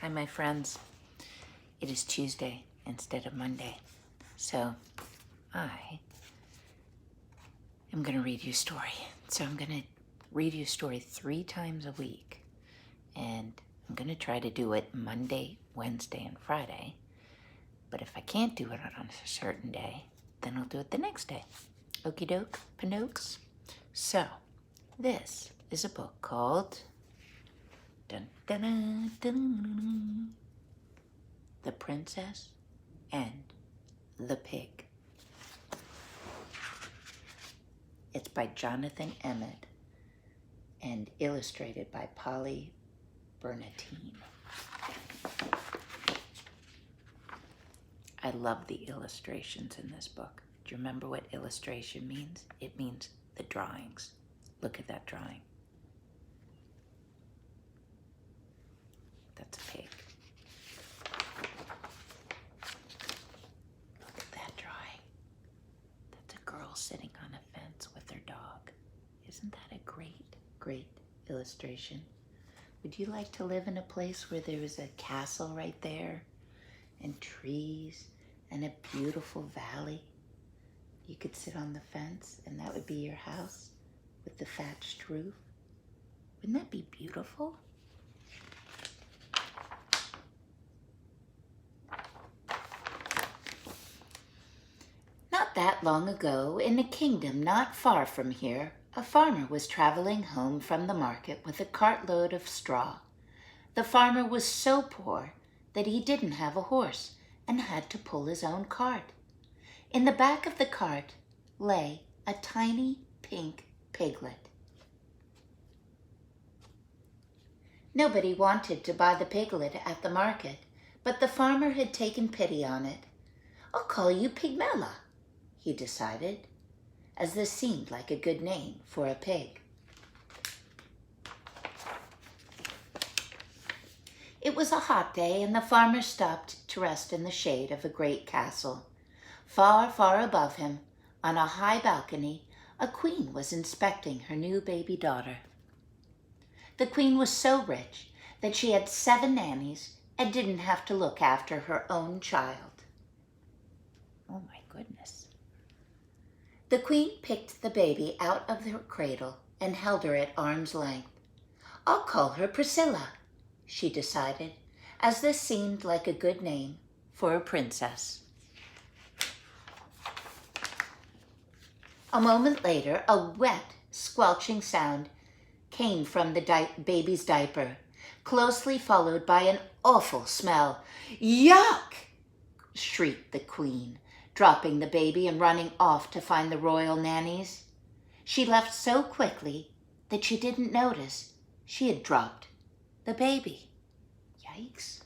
Hi, my friends. It is Tuesday instead of Monday. So I am going to read you a story. So I'm going to read you a story 3 times a week. And I'm going to try to do it Monday, Wednesday, and Friday. But if I can't do it on a certain day, then I'll do it the next day. Okie doke, Pinokes. So this is a book called dun, dun, dun, dun, dun, The Princess and the Pig. It's by Jonathan Emmett and illustrated by Polly Bernatine. I love the illustrations in this book. Do you remember what illustration means? It means the drawings. Look at that drawing. That's a pig. Look at that drawing. That's a girl sitting on a fence with her dog. Isn't that a great, great illustration? Would you like to live in a place where there was a castle right there and trees and a beautiful valley? You could sit on the fence and that would be your house with the thatched roof. Wouldn't that be beautiful? Not that long ago, in a kingdom not far from here, a farmer was traveling home from the market with a cartload of straw. The farmer was so poor that he didn't have a horse and had to pull his own cart. In the back of the cart lay a tiny pink piglet. Nobody wanted to buy the piglet at the market, but the farmer had taken pity on it. "I'll call you Pigmella," he decided, as this seemed like a good name for a pig. It was a hot day, and the farmer stopped to rest in the shade of a great castle. Far, far above him, on a high balcony, a queen was inspecting her new baby daughter. The queen was so rich that she had 7 nannies and didn't have to look after her own child. Oh my goodness. The queen picked the baby out of her cradle and held her at arm's length. "I'll call her Priscilla," she decided, as this seemed like a good name for a princess. A moment later, a wet, squelching sound came from the baby's diaper, closely followed by an awful smell. "Yuck!" shrieked the queen, dropping the baby and running off to find the royal nannies. She left so quickly that she didn't notice she had dropped the baby. Yikes!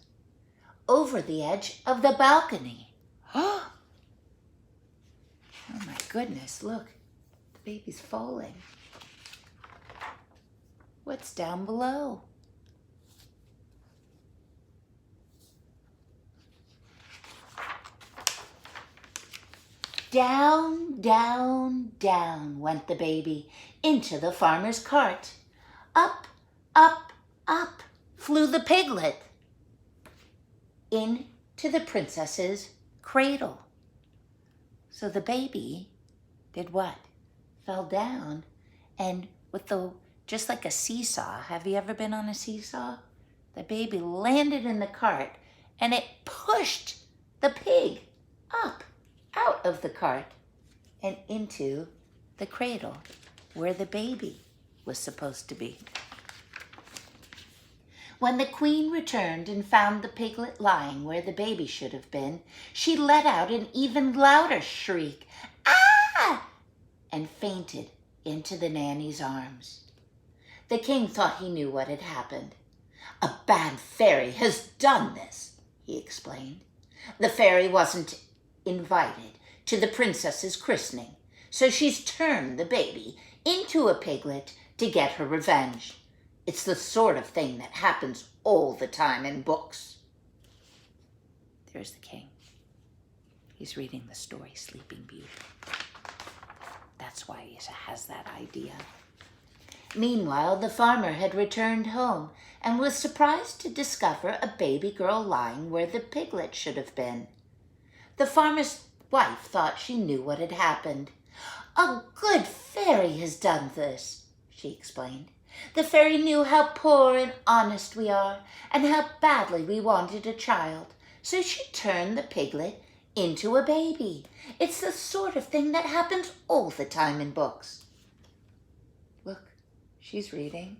Over the edge of the balcony. Oh my goodness, look, the baby's falling. What's down below? Down, down, down went the baby into the farmer's cart. Up, up, up flew the piglet into the princess's cradle. So the baby did what? Fell down, and just like a seesaw. Have you ever been on a seesaw? The baby landed in the cart and it pushed the pig up out of the cart and into the cradle where the baby was supposed to be. When the queen returned and found the piglet lying where the baby should have been, she let out an even louder shriek, "Ah!" and fainted into the nanny's arms. The king thought he knew what had happened. "A bad fairy has done this," he explained. "The fairy wasn't invited to the princess's christening, so she's turned the baby into a piglet to get her revenge. It's the sort of thing that happens all the time in books." There's the king. He's reading the story Sleeping Beauty. That's why he has that idea. Meanwhile, the farmer had returned home and was surprised to discover a baby girl lying where the piglet should have been. The farmer's wife thought she knew what had happened. "A good fairy has done this," she explained. "The fairy knew how poor and honest we are and how badly we wanted a child, so she turned the piglet into a baby. It's the sort of thing that happens all the time in books." Look, she's reading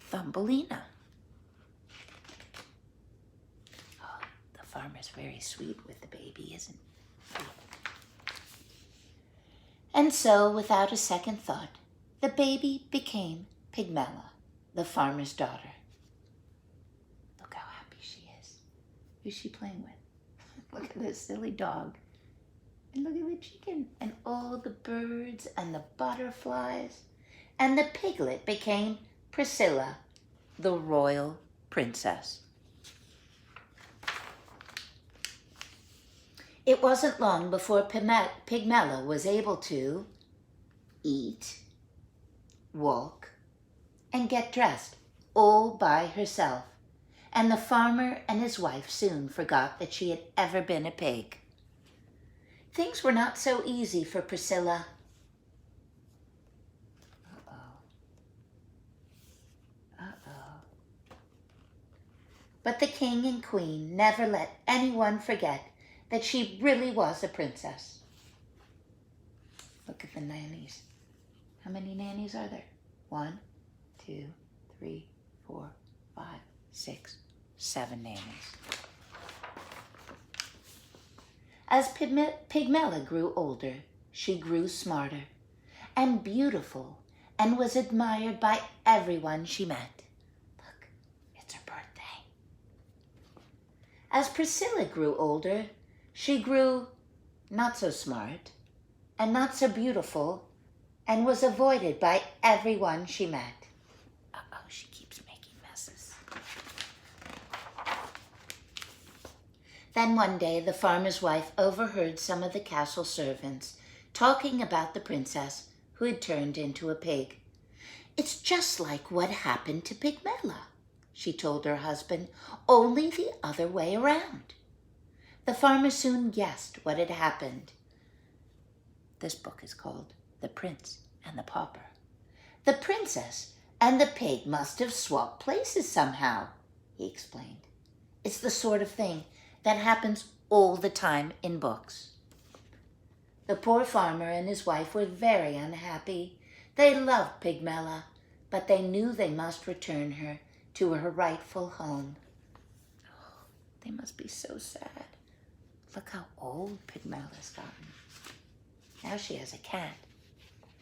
Thumbelina. Oh, the farmer's very sweet with the baby, isn't he? And so, without a second thought, the baby became Pigmella, the farmer's daughter. Look how happy she is. Who's she playing with? Look at this silly dog. And look at the chicken and all the birds and the butterflies. And the piglet became Priscilla, the royal princess. It wasn't long before Pigmella was able to eat, walk, and get dressed all by herself, and the farmer and his wife soon forgot that she had ever been a pig. Things were not so easy for Priscilla. But the king and queen never let anyone forget that she really was a princess. Look at the nannies. How many nannies are there? 1, 2, 3, 4, 5, 6, 7 nannies. As Pigmella grew older, she grew smarter and beautiful and was admired by everyone she met. Look, it's her birthday. As Priscilla grew older, she grew not so smart and not so beautiful and was avoided by everyone she met. Uh-oh, she keeps making messes. Then one day, the farmer's wife overheard some of the castle servants talking about the princess who had turned into a pig. "It's just like what happened to Pigmella," she told her husband, "only the other way around." The farmer soon guessed what had happened. This book is called The Prince and the Pauper. "The princess and the pig must have swapped places somehow," he explained. "It's the sort of thing that happens all the time in books." The poor farmer and his wife were very unhappy. They loved Pigmella, but they knew they must return her to her rightful home. Oh, they must be so sad. Look how old Pigmella's gotten. Now she has a cat,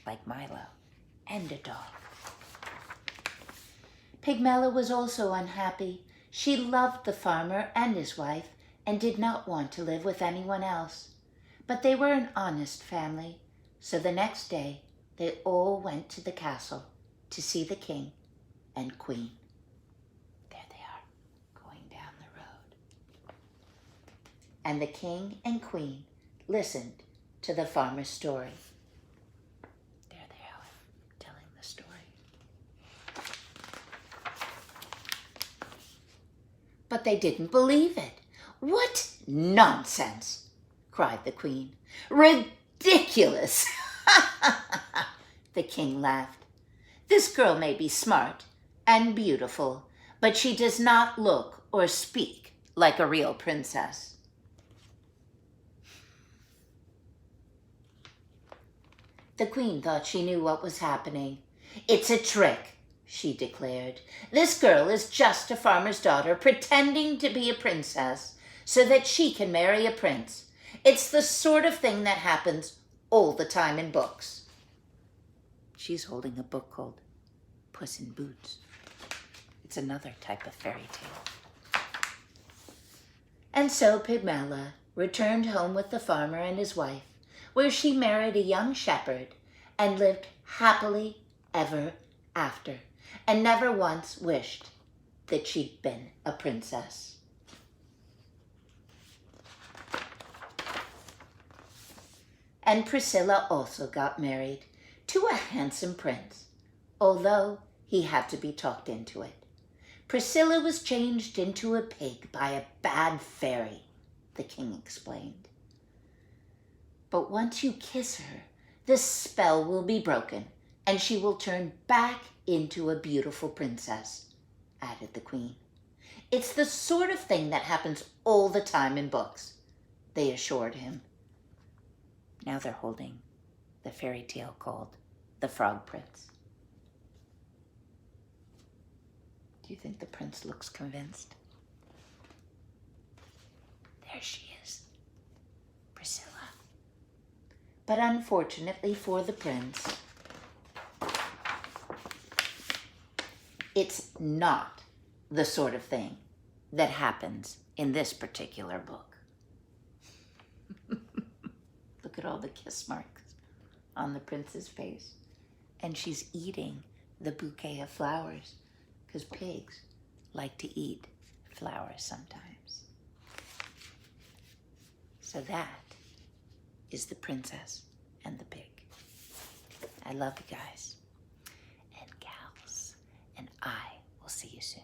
like Milo, and a dog. Pigmella was also unhappy. She loved the farmer and his wife and did not want to live with anyone else. But they were an honest family, so the next day they all went to the castle to see the king and queen. There they are, going down the road. And the king and queen listened to the farmer's story. There they are, telling the story. But they didn't believe it. "What nonsense!" cried the queen. "Ridiculous!" The king laughed. "This girl may be smart and beautiful, but she does not look or speak like a real princess." The queen thought she knew what was happening. "It's a trick," she declared. "This girl is just a farmer's daughter pretending to be a princess so that she can marry a prince. It's the sort of thing that happens all the time in books." She's holding a book called Puss in Boots. It's another type of fairy tale. And so Pigmella returned home with the farmer and his wife, where she married a young shepherd and lived happily ever after, and never once wished that she'd been a princess. And Priscilla also got married to a handsome prince, although he had to be talked into it. Priscilla was changed into a pig by a bad fairy, the king explained. But once you kiss her, the spell will be broken, and she will turn back into a beautiful princess, added the queen. It's the sort of thing that happens all the time in books, they assured him. Now they're holding the fairy tale called The Frog Prince. Do you think the prince looks convinced? There she is, Priscilla. But unfortunately for the prince, it's not the sort of thing that happens in this particular book. Look at all the kiss marks on the prince's face. And she's eating the bouquet of flowers, because pigs like to eat flowers sometimes. So that is The Princess and the Pig. I love you guys and gals, and I will see you soon.